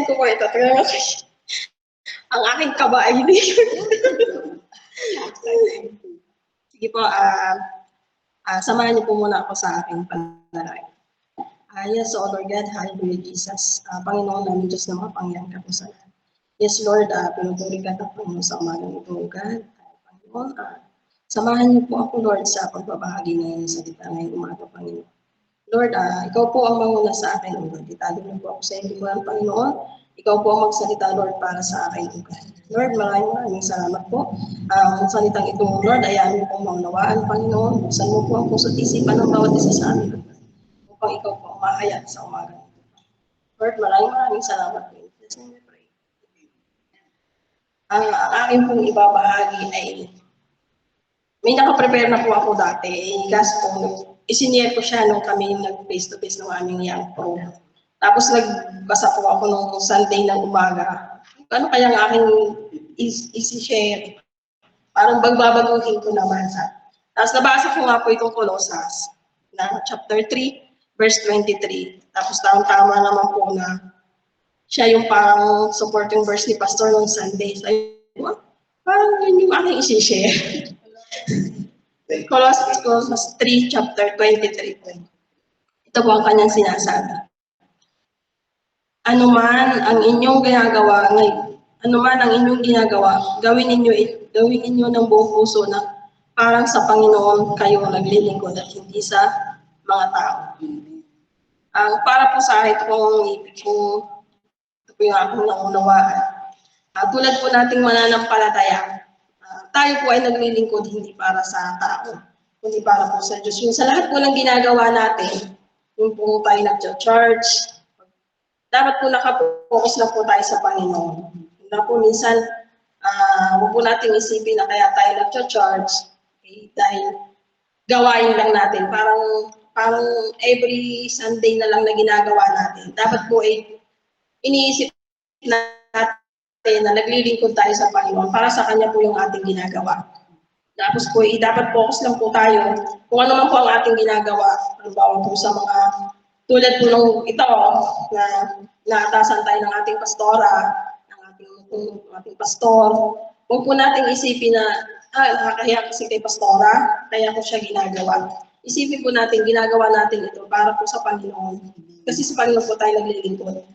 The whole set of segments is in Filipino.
ko po ito. Ang aking kaba ay hindi. Sige po, samahan niyo po muna ako sa aking panalangin. Yes, O Lord God, hallelujah Jesus. Panginoon namin Diyos na makapangyarihan ka po sa lahat. Yes, Lord, pinupuri ka na po sa umagang ito, O God. Panginoon, samahan niyo po ako, Lord, sa pagbabahagi ngayon sa salita ngayong umaga, Panginoon. Lord, ikaw po ang manguna sa akin, O Lord. Italo niyo po ako sa inyo, Panginoon. Ikaw po ang magsalita, Lord, para sa akin, O God. Lord, maraming salamat po. Ang salitang ito, Lord, ayaw niyo pong maunawaan, Panginoon. Buksan mo po ang puso't isipan ng bawat isa sa amin, upang ikaw po ang mahayag sa umaga. Lord, maraming salamat po. Yes, we pray. Ang aking pong ibabahagi ay may nakaprepare na po ako dati. Kasi po, isinare ko siya nung kami nag-face-to-face ng aming young pro. Tapos nagbasa po ako nung Sunday ng umaga. Ano kaya ang aking isi-share? Parang bagbabaguhin ko naman sa. Tapos nabasa ko nga po itong Colossus na chapter 3, verse 23. Tapos tama naman po na siya yung parang supporting verse ni Pastor nung Sunday. So, parang yun yung aking isi-share. Colossus 3, chapter 23. Ito po ang kanyang sinasabi. Ano man ang inyong ginagawa, gawin ninyo ng buong puso na parang sa Panginoon kayo naglilingkod at hindi sa mga tao. Para po sa akin, ito yung aking naunawaan. Tulad po nating mananampalataya, tayo po ay naglilingkod hindi para sa tao, kundi para po sa Diyos. Yung sa lahat po ng ginagawa natin, yung po tayo nag-church, dapat po nakapokus na po tayo sa Panginoon. Na po minsan, huwag po natin isipin na kaya tayo nag-church, dahil gawain lang natin. Parang every Sunday na lang na ginagawa natin. Dapat po ay iniisip natin na naglilingkod tayo sa Panginoon para sa Kanya po yung ating ginagawa. Tapos po, dapat focus lang po tayo kung ano man po ang ating ginagawa. Halimbawa po sa mga tulad po nung ito na naatasan tayo ng ating pastora, ng ating pastor. Huwag po nating isipin na nakakahiya kasi kay pastora, kaya ko siya ginagawa. Isipin po natin, ginagawa natin ito para po sa Panginoon. Kasi sa Panginoon po tayo naglilingkod.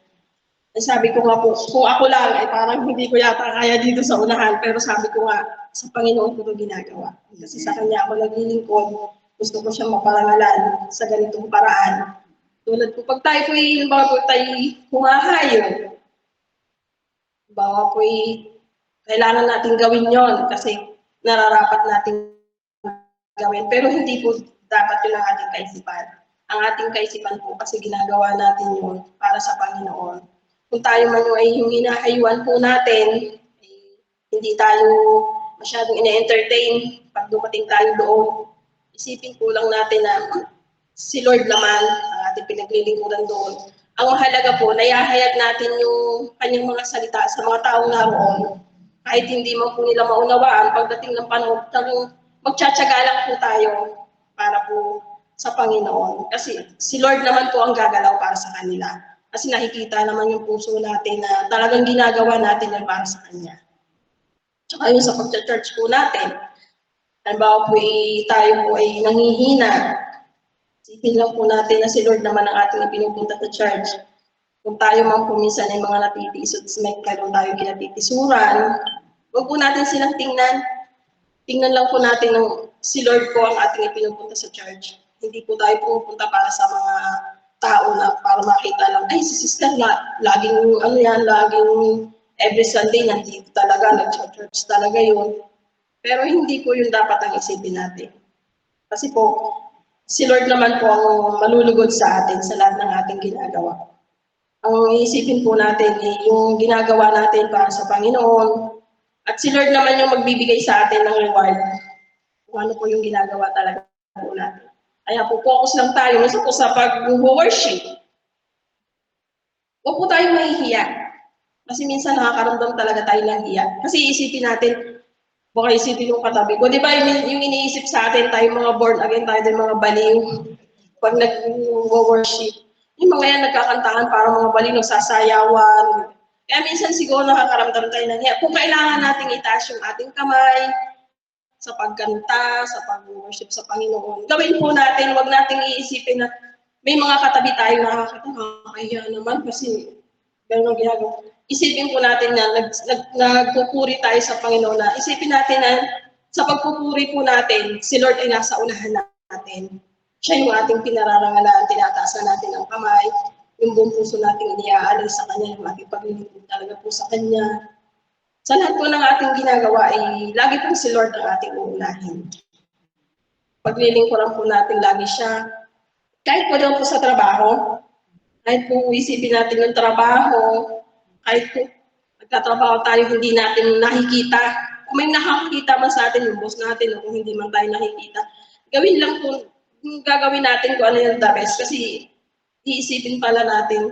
Sabi ko nga po, kung ako lang, ay parang hindi ko yata kaya dito sa unahan, pero sabi ko nga, sa Panginoon ko ito ginagawa. Kasi sa Kanya ako naglilingkod, gusto ko siyang maparangalan sa ganitong paraan. Tulad po, pag tayo po humahayo, bawa po kailangan natin gawin yon kasi nararapat natin gawin. Pero hindi po dapat yun ang ating kaisipan. Ang ating kaisipan po kasi ginagawa natin yun para sa Panginoon. Kung tayo man yung ay yung hinahayuan po natin, hindi tayo masyadong ina-entertain pag dumating tayo doon. Isipin po lang natin na si Lord naman, ang ating pinaglilingkuran doon. Ang mahalaga po, nayahayag natin yung kanyang mga salita sa mga taong naroon. Kahit hindi man po nila maunawaan, pagdating ng panahon, magtsatsaga lang po tayo para po sa Panginoon. Kasi si Lord naman po ang gagalaw para sa kanila. Kasi nakikita naman yung puso natin na talagang ginagawa natin yan para sa Kanya. Tsaka yung sa pag-church po natin, halimbawa po tayo po ay nanghihina, isipin lang po natin na si Lord naman ang ating pinupunta sa church. Kung tayo man po minsan ay mga natitisod, may karoon tayo kinatitisuran, huwag po natin silang tingnan. Tingnan lang po natin ng si Lord po ang ating pinupunta sa church. Hindi po tayo pupunta para sa mga tao na para makita lang, ay si sister na, laging every Sunday nandito talaga, nag-church talaga yun. Pero hindi po yun dapat ang isipin natin. Kasi po, si Lord naman po ang malulugod sa atin sa lahat ng ating ginagawa. Ang isipin po natin yung ginagawa natin para sa Panginoon. At si Lord naman yung magbibigay sa atin ng reward. Kung ano po yung ginagawa talaga po natin. Kaya po, focus lang tayo sa pag-worship. Huwag po tayong mahihiya. Kasi minsan nakakaramdam talaga tayo ng hiya. Kasi isipin natin, baka isipin yung katabi ko. Di ba yung iniisip sa atin, tayo mga born again, tayo din mga baliw. Pag nag-worship, yung mga yan nagkakantahan para mga baliw, nagsasayawan. Kaya minsan siguro nakakaramdam tayo ng hiya. Kung kailangan nating itaas yung ating kamay sa pagkanta, sa pag-worship sa Panginoon, gawin po natin, wag nating iisipin na may mga katabi tayo nakakita, nakakahiya naman kasi gano'n ang ginagawa. Isipin po natin na nagpupuri tayo sa Panginoon na isipin natin na sa pagpupuri po natin, si Lord ay nasa unahan natin. Siya yung ating pinararangalan, tinataasan natin ang kamay, yung buong puso natin iniaalay sa Kanya, yung ating paglilingkod talaga po sa Kanya. Sa lahat po ng ating ginagawa ay lagi po si Lord ang ating uunahin. Paglilingkuran po natin lagi siya. Kahit po daw po sa trabaho, kahit po isipin natin yung trabaho, kahit po nagtatrabaho tayo hindi natin nakikita, kung may nakakita man sa atin yung boss natin o kung hindi man tayo nakikita, gawin lang po, gagawin natin kung ano yung the best kasi iisipin pala natin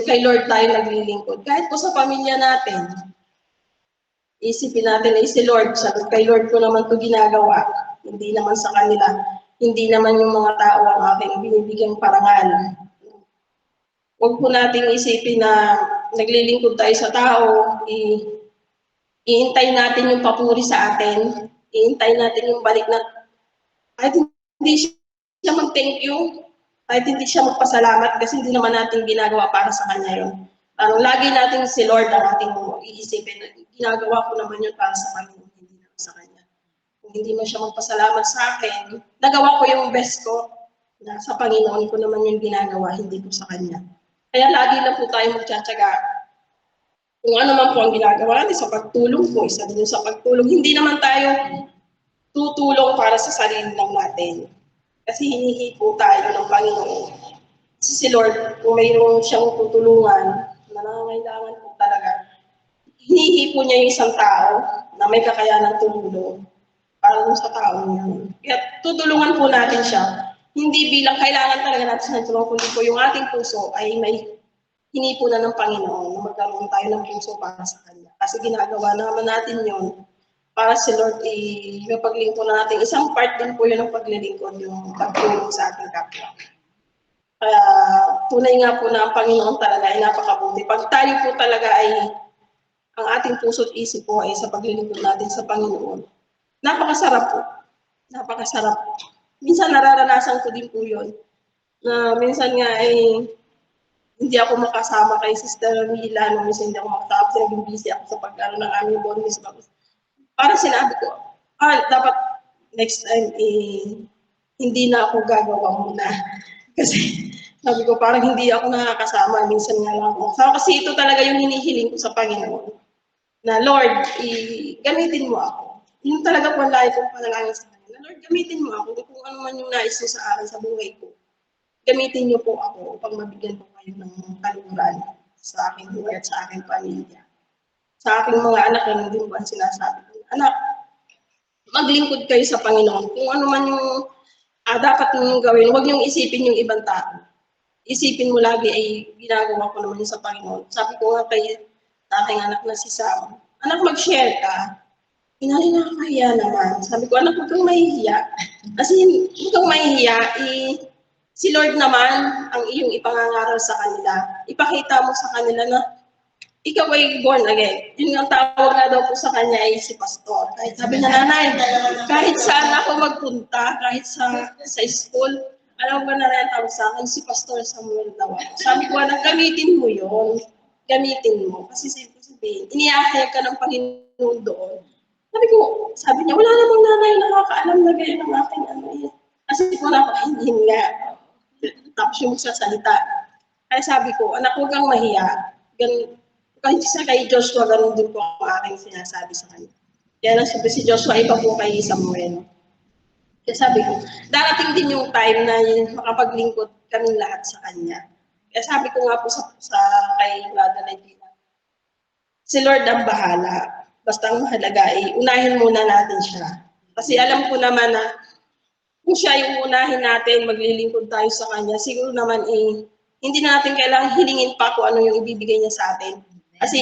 kay Lord tayo naglilingkod. Kahit po sa pamilya natin, isipin natin na si Lord, kay Lord ko naman ito ginagawa, hindi naman sa kanila, hindi naman yung mga tao ang aking binibigyang parangal. Huwag po nating isipin na naglilingkod tayo sa tao, iintay natin yung papuri sa atin, iintay natin yung balik na kahit hindi siya mag-thank you, kahit hindi siya magpasalamat kasi hindi naman natin ginagawa para sa kanya yun. Lagi natin si Lord ang ating iisipin na ginagawa ko naman yun para sa Panginoon, hindi naman sa kanya. Kung hindi mo siya magpasalamat sa akin, nagawa ko yung best ko na sa Panginoon ko naman yung ginagawa, hindi ko sa kanya. Kaya lagi na po tayo magtsatsaga. Kung ano man po ang ginagawa natin sa pagtulong po, isa din sa pagtulong. Hindi naman tayo tutulong para sa sarili lang natin. Kasi hinihi po tayo ng Panginoon. Kasi si Lord, kung mayroon siyang tutulungan, na nangangailangan po talaga, hinihi po niya yung isang tao na may kakayanan tumulong para dun sa tao niya. Kaya tutulungan po natin siya. Hindi bilang kailangan talaga natin sa tulong, kundi po yung ating puso ay may hinipo na ng Panginoon na magkaroon tayo ng puso para sa Kanya. Kasi ginagawa naman natin yun para si Lord yung paglingkod na natin. Isang part din po yun ng paglilingkod, yung pagtulong sa ating kapwa. Kaya tunay nga po na ang Panginoon talaga ay napakabuti. Pag tayo po talaga ay ang ating puso at isip po ay sa paglilingkod natin sa Panginoon, napakasarap po. Napakasarap. Minsan nararanasan ko din po yun. Na minsan nga ay hindi ako makasama kay Sister Mila, no, minsan hindi ako makasama kasi naging busy ako sa pagkano ng aming bonus. Parang sinabi ko, dapat next time, hindi na ako gagawa muna. Kasi sabi ko, parang hindi ako nakakasama, minsan nga lang ako. So, kasi ito talaga yung hinihiling ko sa Panginoon. Na Lord, gamitin mo ako. Yung talaga po ang lahi kong panalangin sa Kanya. Na Lord, gamitin mo ako kung ano man yung nais mo sa akin sa buhay ko. Gamitin niyo po ako upang mabigyan po kayo ng kaluran sa aking buhay at sa aking pamilya. Sa aking mga anak, yun din po ang sinasabi ko. Anak, maglingkod kayo sa Panginoon. Kung ano man yung dapat niyong gawin, huwag niyong isipin yung ibang tao. Isipin mo lagi ay ginagawa ko naman yun sa Panginoon. Sabi ko nga kay aking anak na si Sam, anak, mag-share ka. Inali nakakahiya naman. Sabi ko, anak, huwag kang mahihiya. Kasi huwag kang mahihiya, si Lord naman ang iyong ipangangaral sa kanila. Ipakita mo sa kanila na ikaw ay born again. Yun ang tawag nga daw po sa kanya ay si pastor. Kahit sabi na nanay, kahit saan ako magpunta, kahit sa school, alam ko na rin tawag sa akin, si Pastor Samuel daw. Sabi ko, gamitin mo yun. Gamitin mo. Kasi sabihin, iniahayag ka ng Panginoon doon. Sabi niya, wala namang nanay nakakaalam na gaya ng aking ano yun. Kasi ko na hindi nga. Tapos yung magsasalita. Kaya sabi ko, anak, huwag kang mahiya. Kahit sa kay Joshua, ganun din po ang aking sinasabi sa kanya. Kaya lang sabi si Joshua, iba po kay Samuel. Kaya sabi ko, darating din yung time na makapaglingkod kaming lahat sa kanya. Kaya sabi ko nga po sa kay Brother Regina, si Lord ang bahala. Basta ang mahalaga ay unahin muna natin siya. Kasi alam ko naman na kung siya yung unahin natin, maglilingkod tayo sa kanya, siguro naman hindi na natin kailangang hilingin pa kung ano yung ibibigay niya sa atin. Kasi